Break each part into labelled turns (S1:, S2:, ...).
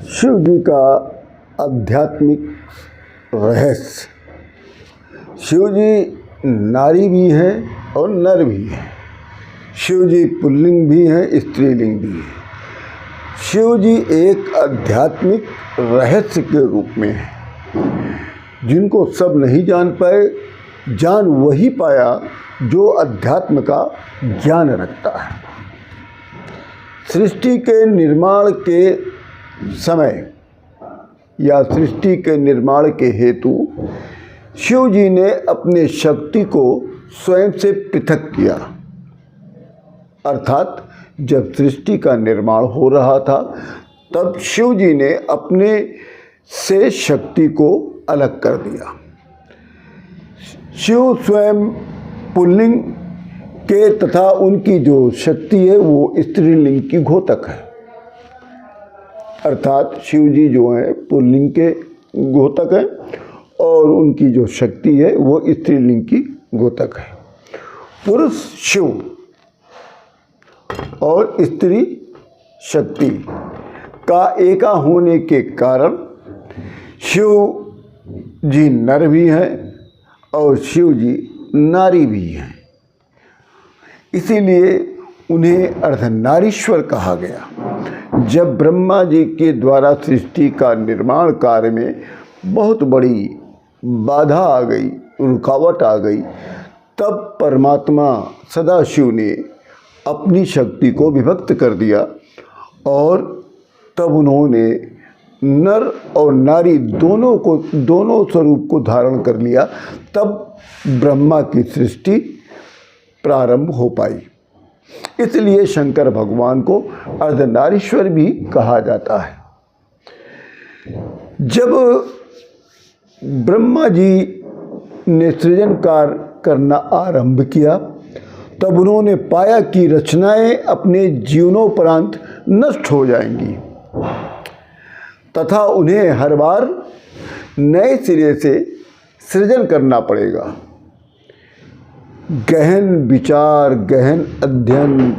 S1: शिव जी का आध्यात्मिक रहस्य। शिव जी नारी भी है और नर भी है। शिव जी पुल्लिंग भी है, स्त्रीलिंग भी है। शिव जी एक आध्यात्मिक रहस्य के रूप में है जिनको सब नहीं जान पाए। जान वही पाया जो अध्यात्म का ज्ञान रखता है। सृष्टि के निर्माण के समय या सृष्टि के निर्माण के हेतु शिव जी ने अपने शक्ति को स्वयं से पृथक किया। अर्थात जब सृष्टि का निर्माण हो रहा था तब शिव जी ने अपने से शक्ति को अलग कर दिया। शिव स्वयं पुल्लिंग के तथा उनकी जो शक्ति है वो स्त्रीलिंग की घोतक है। अर्थात शिव जी जो है पुल्लिंग के घोतक है और उनकी जो शक्ति है वो स्त्रीलिंग की घोतक है। पुरुष शिव और स्त्री शक्ति का एका होने के कारण शिव जी नर भी हैं और शिव जी नारी भी हैं। इसीलिए उन्हें अर्धनारीश्वर कहा गया। जब ब्रह्मा जी के द्वारा सृष्टि का निर्माण कार्य में बहुत बड़ी बाधा आ गई, रुकावट आ गई, तब परमात्मा सदाशिव ने अपनी शक्ति को विभक्त कर दिया और तब उन्होंने नर और नारी दोनों स्वरूप को धारण कर लिया। तब ब्रह्मा की सृष्टि प्रारंभ हो पाई। इसलिए शंकर भगवान को अर्धनारीश्वर भी कहा जाता है। जब ब्रह्मा जी ने सृजन कार्य करना आरंभ किया तब उन्होंने पाया कि रचनाएं अपने जीवनोपरांत नष्ट हो जाएंगी तथा उन्हें हर बार नए सिरे से सृजन करना पड़ेगा। गहन विचार, गहन अध्ययन,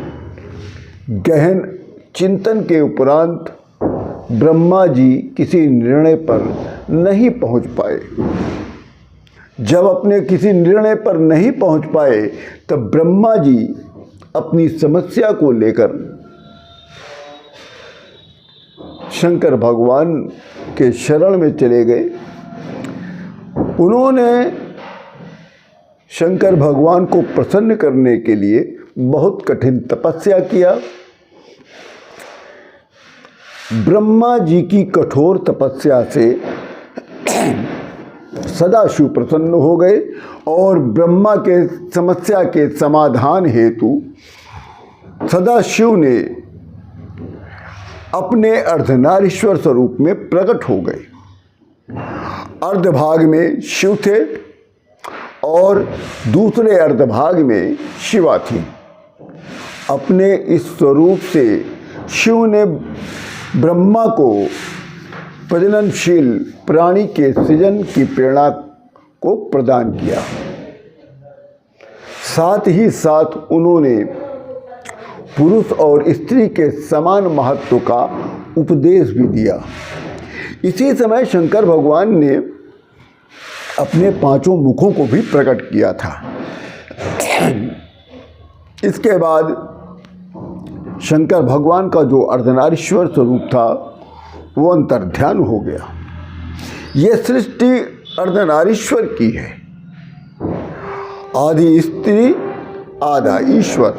S1: गहन चिंतन के उपरांत ब्रह्मा जी किसी निर्णय पर नहीं पहुंच पाए। जब अपने किसी निर्णय पर नहीं पहुंच पाए तब ब्रह्मा जी अपनी समस्या को लेकर शंकर भगवान के शरण में चले गए। उन्होंने शंकर भगवान को प्रसन्न करने के लिए बहुत कठिन तपस्या किया। ब्रह्मा जी की कठोर तपस्या से सदाशिव प्रसन्न हो गए और ब्रह्मा के समस्या के समाधान हेतु सदाशिव ने अपने अर्धनारीश्वर स्वरूप में प्रकट हो गए। अर्धभाग में शिव थे और दूसरे अर्धभाग में शिवा थी। अपने इस स्वरूप से शिव ने ब्रह्मा को प्रजननशील प्राणी के सृजन की प्रेरणा को प्रदान किया। साथ ही साथ उन्होंने पुरुष और स्त्री के समान महत्व का उपदेश भी दिया। इसी समय शंकर भगवान ने अपने पांचों मुखों को भी प्रकट किया था। इसके बाद शंकर भगवान का जो अर्धनारीश्वर स्वरूप था वो अंतर्ध्यान हो गया। ये सृष्टि अर्धनारीश्वर की है। आधी स्त्री आधा ईश्वर,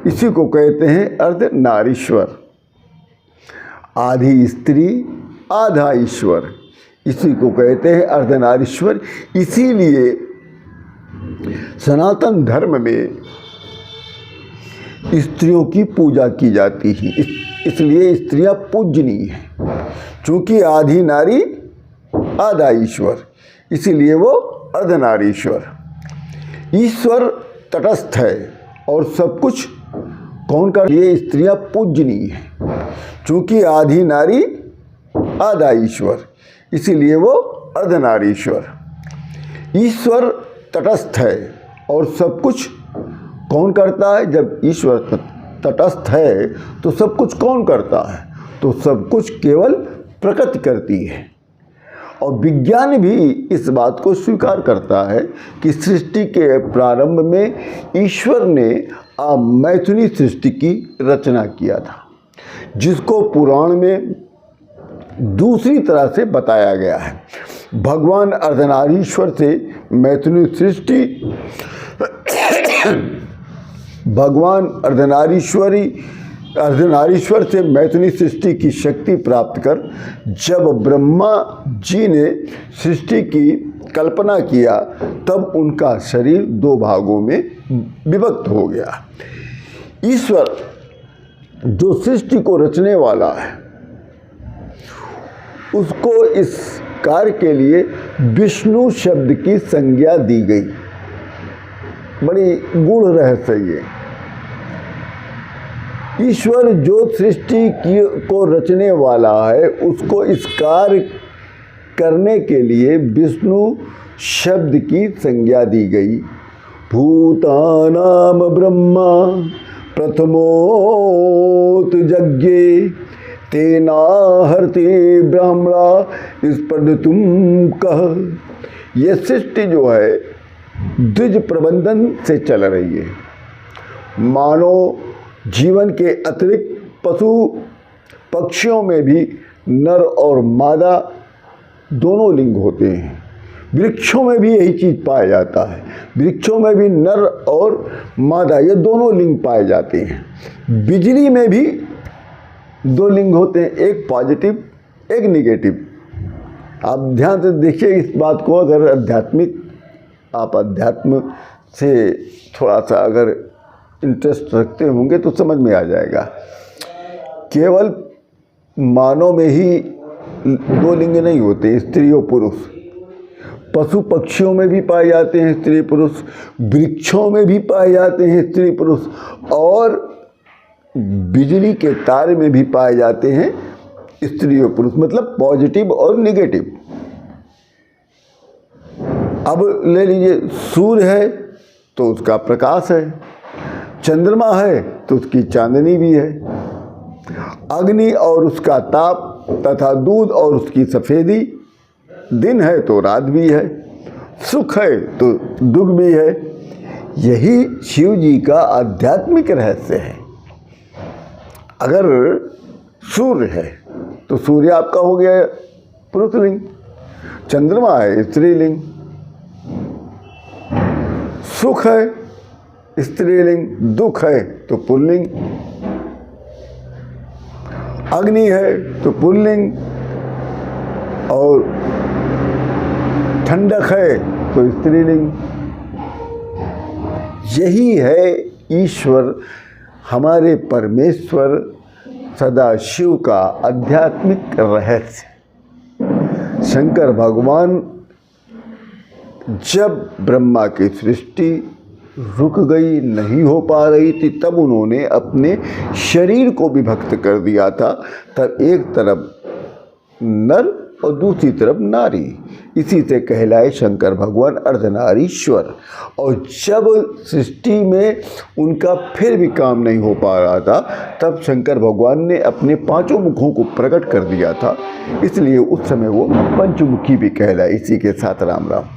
S1: इसी को कहते हैं अर्धनारीश्वर। आधी स्त्री आधा ईश्वर, इसी को कहते हैं अर्धनारीश्वर। इसीलिए सनातन धर्म में स्त्रियों की पूजा की जाती है। इसलिए स्त्रियां पूजनीय हैं। चूँकि आधी नारी आधा ईश्वर, इसीलिए वो अर्धनारीश्वर। ईश्वर तटस्थ है और सब कुछ कौन कर, ये स्त्रियां पूजनीय हैं। चूँकि आधी नारी आधा ईश्वर, इसीलिए वो अर्धनारीश्वर। ईश्वर तटस्थ है और सब कुछ कौन करता है। जब ईश्वर तटस्थ है तो सब कुछ कौन करता है, तो सब कुछ केवल प्रकृति करती है। और विज्ञान भी इस बात को स्वीकार करता है कि सृष्टि के प्रारंभ में ईश्वर ने मैथुनी सृष्टि की रचना किया था, जिसको पुराण में दूसरी तरह से बताया गया है। भगवान अर्धनारीश्वर से मैथुनी सृष्टि भगवान अर्धनारीश्वर से मैथुनी सृष्टि की शक्ति प्राप्त कर जब ब्रह्मा जी ने सृष्टि की कल्पना किया, तब उनका शरीर दो भागों में विभक्त हो गया। ईश्वर जो सृष्टि को रचने वाला है, उसको इस कार्य के लिए विष्णु शब्द की संज्ञा दी गई। बड़ी गूढ़ रहस्य ये। ईश्वर जो सृष्टि को रचने वाला है, उसको इस कार्य करने के लिए विष्णु शब्द की संज्ञा दी गई। भूतानाम ब्रह्मा प्रथमोत यज्ञे तेना हरते ब्राह्मणा स्पर्धतुम कह। ये सृष्टि जो है द्विज प्रबंधन से चल रही है। मानव जीवन के अतिरिक्त पशु पक्षियों में भी नर और मादा दोनों लिंग होते हैं। वृक्षों में भी यही चीज़ पाया जाता है। वृक्षों में भी नर और मादा ये दोनों लिंग पाए जाते हैं। बिजली में भी दो लिंग होते हैं, एक पॉजिटिव एक निगेटिव। आप ध्यान से देखिए इस बात को। अगर आप अध्यात्म से थोड़ा सा अगर इंटरेस्ट रखते होंगे तो समझ में आ जाएगा। केवल मानव में ही दो लिंग नहीं होते, स्त्री और पुरुष। पशु पक्षियों में भी पाए जाते हैं स्त्री पुरुष, वृक्षों में भी पाए जाते हैं स्त्री पुरुष, और बिजली के तार में भी पाए जाते हैं स्त्री और पुरुष, मतलब पॉजिटिव और निगेटिव। अब ले लीजिए, सूर्य है तो उसका प्रकाश है, चंद्रमा है तो उसकी चांदनी भी है, अग्नि और उसका ताप तथा दूध और उसकी सफ़ेदी, दिन है तो रात भी है, सुख है तो दुख भी है। यही शिव जी का आध्यात्मिक रहस्य है। अगर सूर्य है तो सूर्य आपका हो गया पुरुषलिंग, चंद्रमा है स्त्रीलिंग, सुख है स्त्रीलिंग, दुख है तो पुल्लिंग, अग्नि है तो पुल्लिंग, और ठंडक है तो स्त्रीलिंग। यही है ईश्वर, हमारे परमेश्वर सदाशिव का आध्यात्मिक रहस्य। शंकर भगवान जब ब्रह्मा की सृष्टि रुक गई, नहीं हो पा रही थी, तब उन्होंने अपने शरीर को विभक्त कर दिया था। तब एक तरफ नर और दूसरी तरफ नारी, इसी से कहलाए शंकर भगवान अर्धनारीश्वर। और जब सृष्टि में उनका फिर भी काम नहीं हो पा रहा था, तब शंकर भगवान ने अपने पांचों मुखों को प्रकट कर दिया था, इसलिए उस समय वो पंचमुखी भी कहलाए। इसी के साथ राम राम।